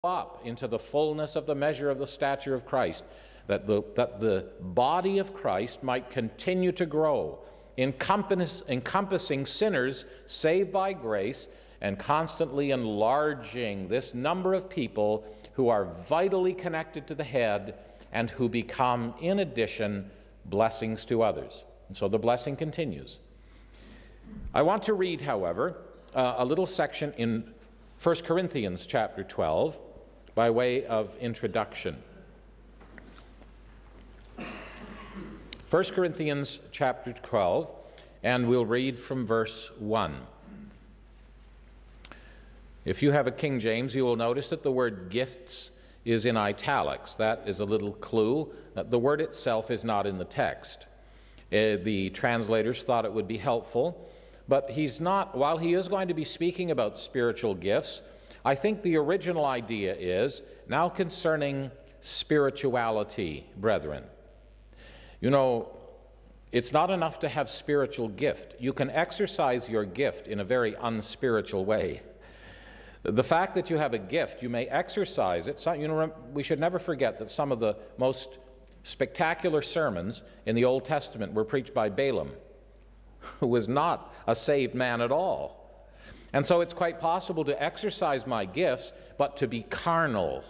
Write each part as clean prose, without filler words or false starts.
up into the fullness of the measure of the stature of Christ, that the body of Christ might continue to grow, encompassing sinners saved by grace and constantly enlarging this number of people who are vitally connected to the head and who become, in addition, blessings to others. And so the blessing continues. I want to read, however, a little section in 1 Corinthians chapter 12 by way of introduction. 1 Corinthians chapter 12, and we'll read from verse 1. If you have a King James, you will notice that the word gifts is in italics. That is a little clue that the word itself is not in the text. The translators thought it would be helpful, but he's not, while he is going to be speaking about spiritual gifts, I think the original idea is now concerning spirituality, brethren. You know, it's not enough to have spiritual gift. You can exercise your gift in a very unspiritual way. The fact that you have a gift, you may exercise it. You know, we should never forget that some of the most spectacular sermons in the Old Testament were preached by Balaam, who was not a saved man at all. And so it's quite possible to exercise my gifts, but to be carnal,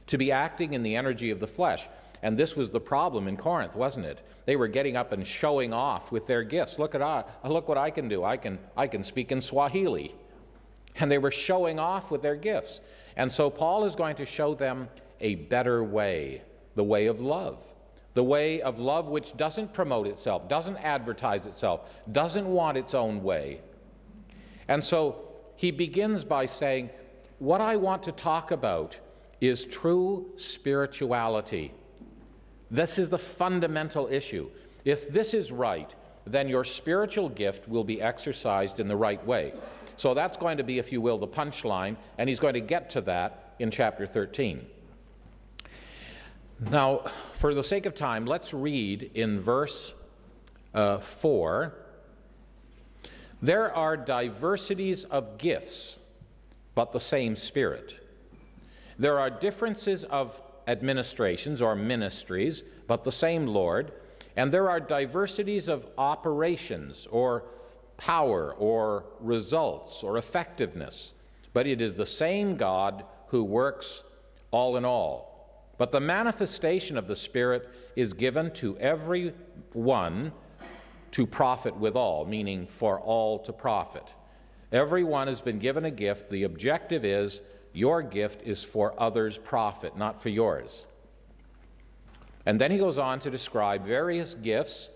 to be acting in the energy of the flesh. And this was the problem in Corinth, wasn't it? They were getting up and showing off with their gifts. Look what I can do. I can speak in Swahili. And they were showing off with their gifts. And so Paul is going to show them a better way, the way of love. The way of love which doesn't promote itself, doesn't advertise itself, doesn't want its own way. And so he begins by saying, what I want to talk about is true spirituality. This is the fundamental issue. If this is right, then your spiritual gift will be exercised in the right way. So that's going to be, if you will, the punchline, and he's going to get to that in chapter 13. Now, for the sake of time, let's read in verse 4. There are diversities of gifts, but the same Spirit. There are differences of administrations or ministries, but the same Lord. And there are diversities of operations or power or results or effectiveness, but it is the same God who works all in all. But the manifestation of the Spirit is given to every one to profit withal, meaning for all to profit. Everyone has been given a gift. The objective is your gift is for others' profit, not for yours. And then he goes on to describe various gifts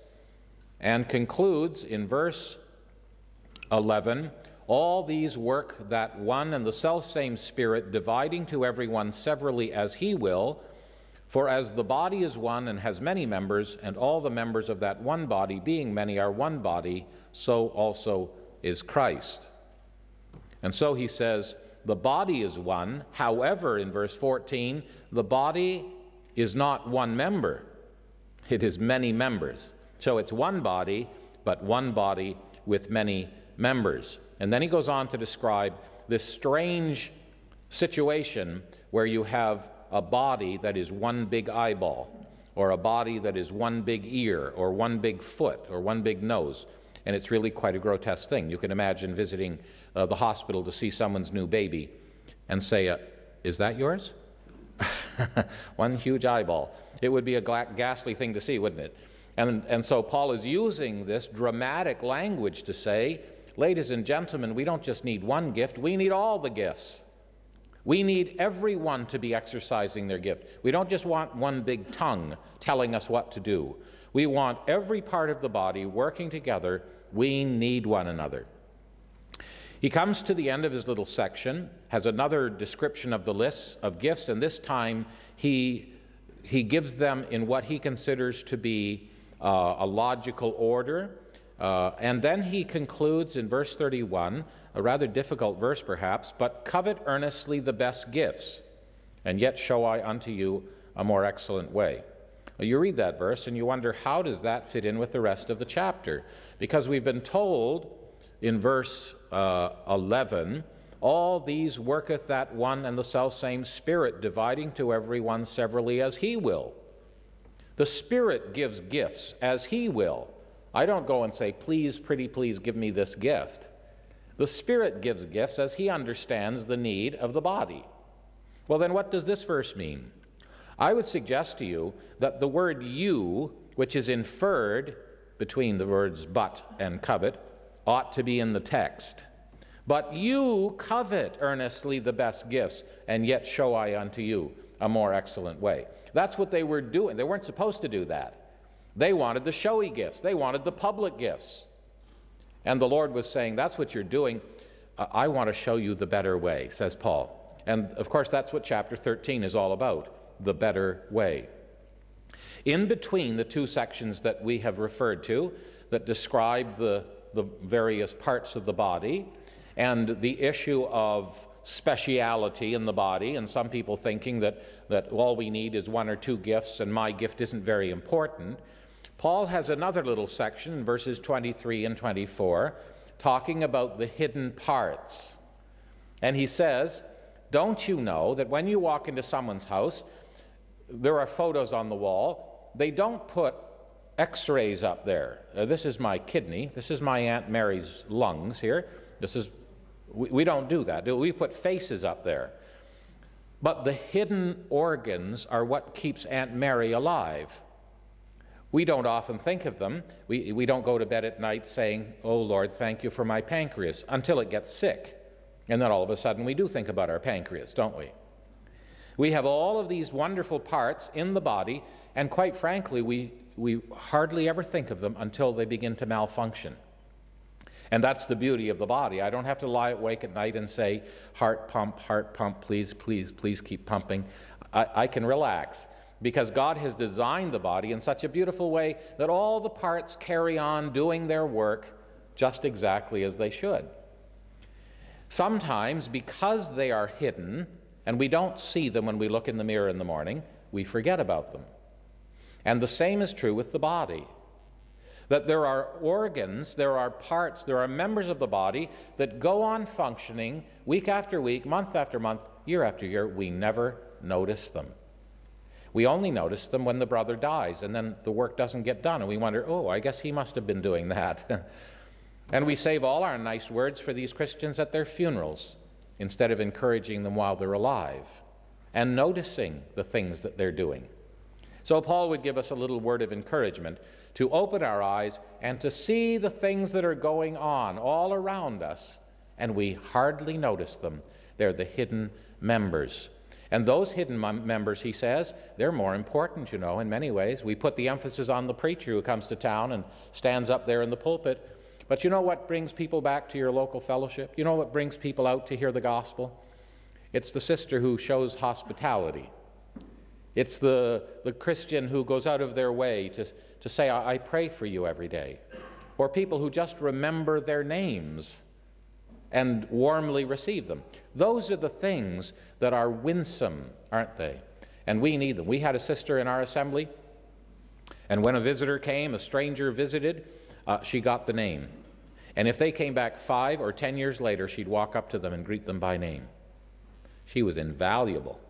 and concludes in verse 11, all these work that one and the selfsame Spirit, dividing to everyone severally as he will. For as the body is one and has many members, and all the members of that one body, being many, are one body, so also is Christ. And so he says, the body is one. However, in verse 14, the body is not one member. It is many members. So it's one body, but one body with many members. And then he goes on to describe this strange situation where you have a body that is one big eyeball, or a body that is one big ear, or one big foot, or one big nose. And it's really quite a grotesque thing. You can imagine visiting the hospital to see someone's new baby and say, is that yours? One huge eyeball. It would be a ghastly thing to see, wouldn't it? And so Paul is using this dramatic language to say, ladies and gentlemen, we don't just need one gift, we need all the gifts. We need everyone to be exercising their gift. We don't just want one big tongue telling us what to do. We want every part of the body working together. We need one another. He comes to the end of his little section, has another description of the list of gifts, and this time he gives them in what he considers to be a logical order. And then he concludes in verse 31, a rather difficult verse perhaps, but covet earnestly the best gifts, and yet show I unto you a more excellent way. You read that verse and you wonder, how does that fit in with the rest of the chapter? Because we've been told in verse 11, All these worketh that one and the selfsame Spirit, dividing to every one severally as he will. The Spirit gives gifts as he will. I don't go and say, please, pretty please, give me this gift. The Spirit gives gifts as he understands the need of the body. Well, then what does this verse mean? I would suggest to you that the word you, which is inferred between the words but and covet, ought to be in the text. But you covet earnestly the best gifts, and yet show I unto you a more excellent way. That's what they were doing. They weren't supposed to do that. They wanted the showy gifts. They wanted the public gifts. And the Lord was saying, that's what you're doing. I want to show you the better way, says Paul. And of course, that's what chapter 13 is all about, the better way. In between the two sections that we have referred to, that describe the various parts of the body, and the issue of speciality in the body, and some people thinking that all we need is one or two gifts and my gift isn't very important, Paul has another little section in verses 23 and 24 talking about the hidden parts. And he says, don't you know that when you walk into someone's house, there are photos on the wall. They don't put x-rays up there. This is my kidney. This is my Aunt Mary's lungs here. We don't do that. We put faces up there. But the hidden organs are what keeps Aunt Mary alive. We don't often think of them. We don't go to bed at night saying, oh Lord, thank you for my pancreas, until it gets sick. And then all of a sudden we do think about our pancreas, don't we? We have all of these wonderful parts in the body, and quite frankly, we hardly ever think of them until they begin to malfunction. And that's the beauty of the body. I don't have to lie awake at night and say, heart pump, please, please, please keep pumping. I can relax, because God has designed the body in such a beautiful way that all the parts carry on doing their work just exactly as they should. Sometimes, because they are hidden, and we don't see them when we look in the mirror in the morning, we forget about them. And the same is true with the body. That there are organs, there are parts, there are members of the body that go on functioning week after week, month after month, year after year. We never notice them. We only notice them when the brother dies, and then the work doesn't get done, and we wonder, oh, I guess he must have been doing that. And we save all our nice words for these Christians at their funerals, instead of encouraging them while they're alive and noticing the things that they're doing. So Paul would give us a little word of encouragement to open our eyes and to see the things that are going on all around us, and we hardly notice them. They're the hidden members. And those hidden members, he says, they're more important, you know, in many ways. We put the emphasis on the preacher who comes to town and stands up there in the pulpit. But you know what brings people back to your local fellowship? You know what brings people out to hear the gospel? It's the sister who shows hospitality. It's the Christian who goes out of their way to say, I pray for you every day. Or people who just remember their names and warmly receive them. Those are the things that are winsome, aren't they? And we need them. We had a sister in our assembly, and when a visitor came, a stranger visited, she got the name. And if they came back 5 or 10 years later, she'd walk up to them and greet them by name. She was invaluable.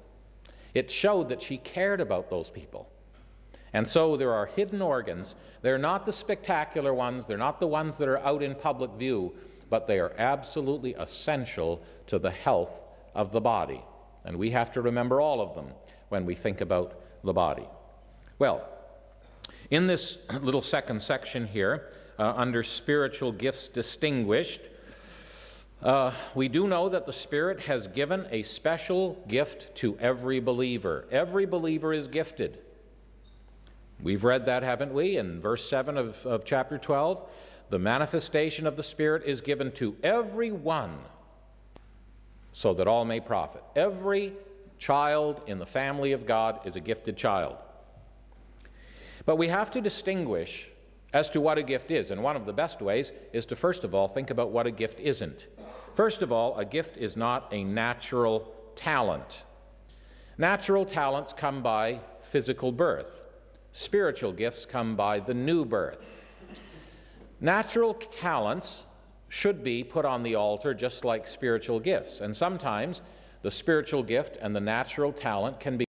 It showed that she cared about those people. And so there are hidden organs. They're not the spectacular ones. They're not the ones that are out in public view, but they are absolutely essential to the health of the body. And we have to remember all of them when we think about the body. Well, in this little second section here, under spiritual gifts distinguished, we do know that the Spirit has given a special gift to every believer. Every believer is gifted. We've read that, haven't we, in verse 7 of chapter 12? The manifestation of the Spirit is given to every one so that all may profit. Every child in the family of God is a gifted child. But we have to distinguish as to what a gift is, and one of the best ways is to first of all think about what a gift isn't. First of all, a gift is not a natural talent. Natural talents come by physical birth. Spiritual gifts come by the new birth. Natural talents should be put on the altar just like spiritual gifts. And sometimes the spiritual gift and the natural talent can be